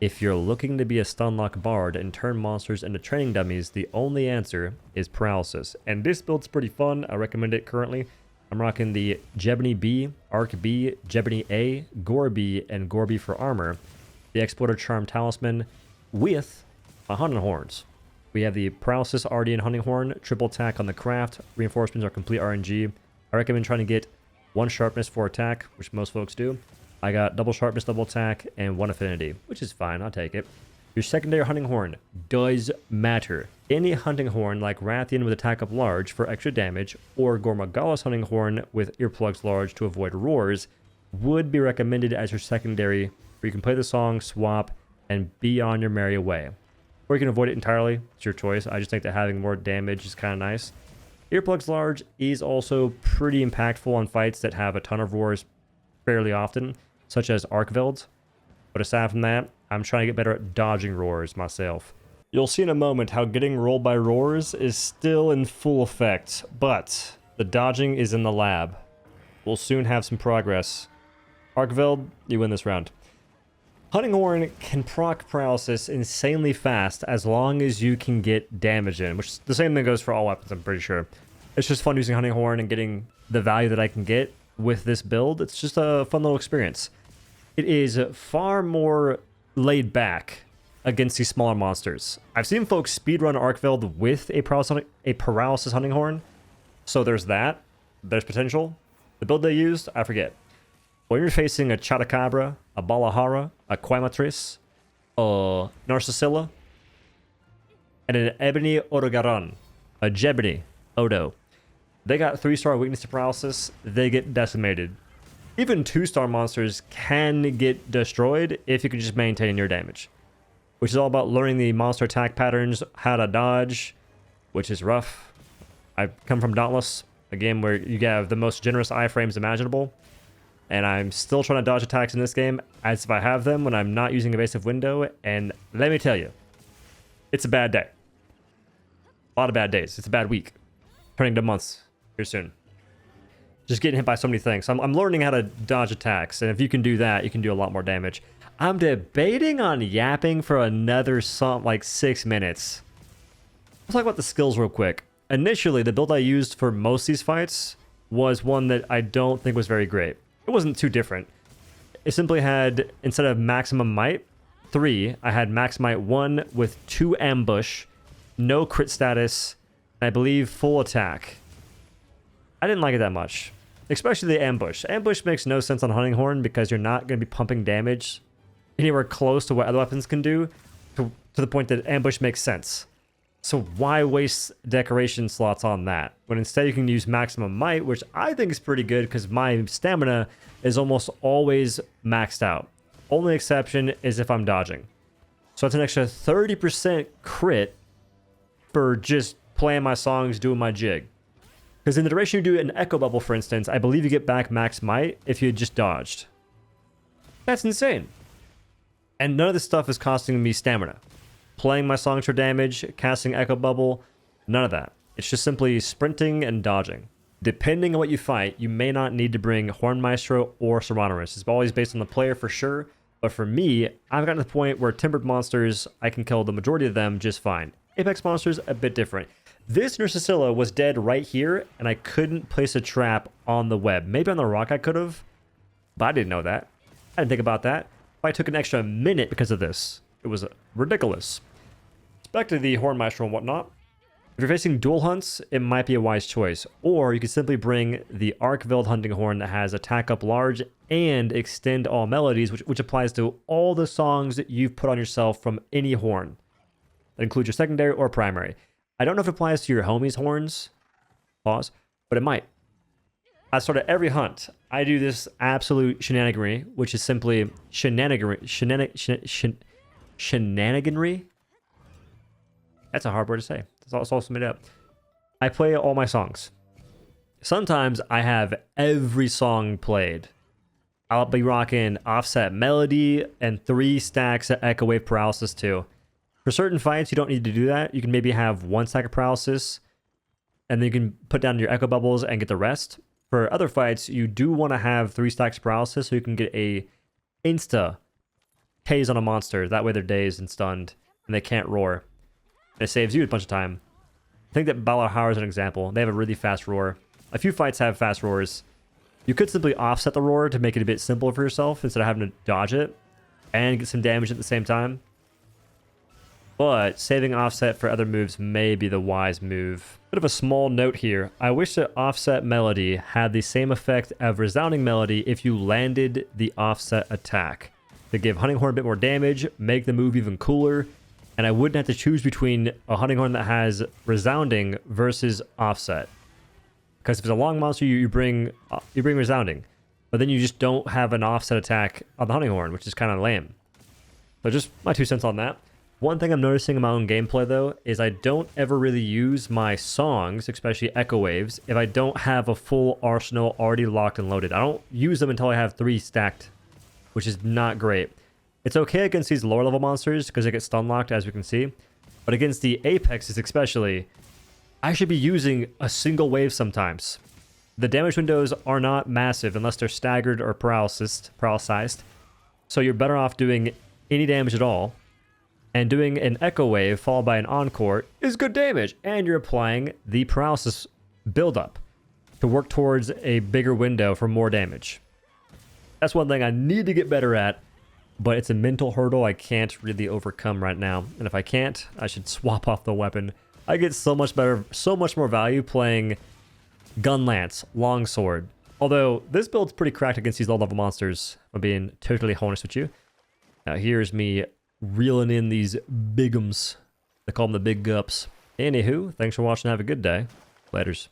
If you're looking to be a stunlock bard and turn monsters into training dummies, the only answer is Paralysis. And this build's pretty fun. I recommend it currently. I'm rocking the Jebony B, Arc B, Jebony A, Gore B, and Gore B for armor. The Exploiter Charm Talisman with my Hunting Horns. We have the Paralysis RD and Hunting Horn, triple attack on the craft. Reinforcements are complete RNG. I recommend trying to get 1 sharpness for attack, which most folks do. I got double sharpness, double attack, and 1 affinity, which is fine. I'll take it. Your secondary Hunting Horn does matter. Any Hunting Horn like Rathian with attack up large for extra damage, or Gormagala's Hunting Horn with earplugs large to avoid roars would be recommended as your secondary, where you can play the song, swap, and be on your merry way. Or you can avoid it entirely. It's your choice. I just think that having more damage is kind of nice. Earplugs large is also pretty impactful on fights that have a ton of roars fairly often, such as Arkveld. But aside from that, I'm trying to get better at dodging roars myself. You'll see in a moment how getting rolled by roars is still in full effect, but the dodging is in the lab. We'll soon have some progress. Arkveld, you win this round. Hunting Horn can proc Paralysis insanely fast as long as you can get damage in, which the same thing goes for all weapons, I'm pretty sure. It's just fun using Hunting Horn and getting the value that I can get with this build. It's just a fun little experience. It is far more laid back against these smaller monsters. I've seen folks speedrun Arkveld with a Paralysis Hunting Horn, so there's that. There's potential. The build they used, I forget. When you're facing a Chatacabra, a Balahara, a Quaimatris, a Narcissilla, and an Ebony Odogaron, a Jebony Odo, they got 3-star weakness to Paralysis, they get decimated. Even 2-star monsters can get destroyed if you can just maintain your damage, which is all about learning the monster attack patterns, how to dodge, which is rough. I come from Dauntless, a game where you have the most generous iframes imaginable, and I'm still trying to dodge attacks in this game as if I have them when I'm not using evasive window, and let me tell you, it's a bad day. A lot of bad days. It's a bad week. Turning to months here soon. Just getting hit by so many things. I'm learning how to dodge attacks, and if you can do that, you can do a lot more damage. I'm debating on yapping for another like 6 minutes. Let's talk about the skills real quick. Initially, the build I used for most of these fights was one that I don't think was very great. It wasn't too different. It simply had, instead of maximum might 3, I had max might 1 with 2 ambush, no crit status, and I believe full attack. I didn't like it that much, especially the ambush. Ambush makes no sense on Hunting Horn because you're not going to be pumping damage anywhere close to what other weapons can do, to the point that ambush makes sense. So why waste decoration slots on that, when instead you can use maximum might, which I think is pretty good because my stamina is almost always maxed out. Only exception is if I'm dodging. So it's an extra 30% crit for just playing my songs, doing my jig. Because in the duration you do an Echo Bubble, for instance, I believe you get back max might if you had just dodged. That's insane. And none of this stuff is costing me stamina. Playing my songs for damage, casting Echo Bubble, none of that. It's just simply sprinting and dodging. Depending on what you fight, you may not need to bring Horn Maestro or Serranorus. It's always based on the player for sure, but for me, I've gotten to the point where Timbered monsters, I can kill the majority of them just fine. Apex monsters, a bit different. This Narcissilla was dead right here, and I couldn't place a trap on the web. Maybe on the rock I could have, but I didn't know that. I didn't think about that. I took an extra minute because of this. It was ridiculous. Back to the Horn Maestro and whatnot. If you're facing dual hunts, it might be a wise choice. Or you could simply bring the Arkveld Hunting Horn that has attack up large and extend all melodies, which applies to all the songs that you've put on yourself from any horn. That includes your secondary or primary. I don't know if it applies to your homies' horns, pause, but it might. I start at every hunt. I do this absolute shenaniganry, which is simply shenaniganry. That's a hard word to say. It's all made up. I play all my songs. Sometimes I have every song played. I'll be rocking offset melody and 3 stacks of Echo Wave Paralysis too. For certain fights, you don't need to do that. You can maybe have 1 stack of Paralysis, and then you can put down your Echo Bubbles and get the rest. For other fights, you do want to have 3 stacks of Paralysis so you can get a insta haze on a monster. That way they're dazed and stunned, and they can't roar. And it saves you a bunch of time. I think that Balahar is an example. They have a really fast roar. A few fights have fast roars. You could simply offset the roar to make it a bit simpler for yourself instead of having to dodge it and get some damage at the same time. But saving offset for other moves may be the wise move. Bit of a small note here. I wish that offset melody had the same effect of resounding melody if you landed the offset attack. To give Hunting Horn a bit more damage, make the move even cooler, and I wouldn't have to choose between a Hunting Horn that has resounding versus offset. Because if it's a long monster, you bring resounding, but then you just don't have an offset attack on the Hunting Horn, which is kind of lame. So just my 2 cents on that. One thing I'm noticing in my own gameplay, though, is I don't ever really use my songs, especially Echo Waves, if I don't have a full arsenal already locked and loaded. I don't use them until I have 3 stacked, which is not great. It's okay against these lower level monsters because they get stun locked, as we can see. But against the Apexes especially, I should be using a single wave sometimes. The damage windows are not massive unless they're staggered or paralyzed. So you're better off doing any damage at all. And doing an Echo Wave followed by an Encore is good damage. And you're applying the Paralysis buildup to work towards a bigger window for more damage. That's one thing I need to get better at, but it's a mental hurdle I can't really overcome right now. And if I can't, I should swap off the weapon. I get so much more value playing Gun Lance, Longsword. Although this build's pretty cracked against these low-level monsters, if I'm being totally honest with you. Now here's me reeling in these bigums. They call them the big gups. Anywho, thanks for watching. Have a good day. Laters.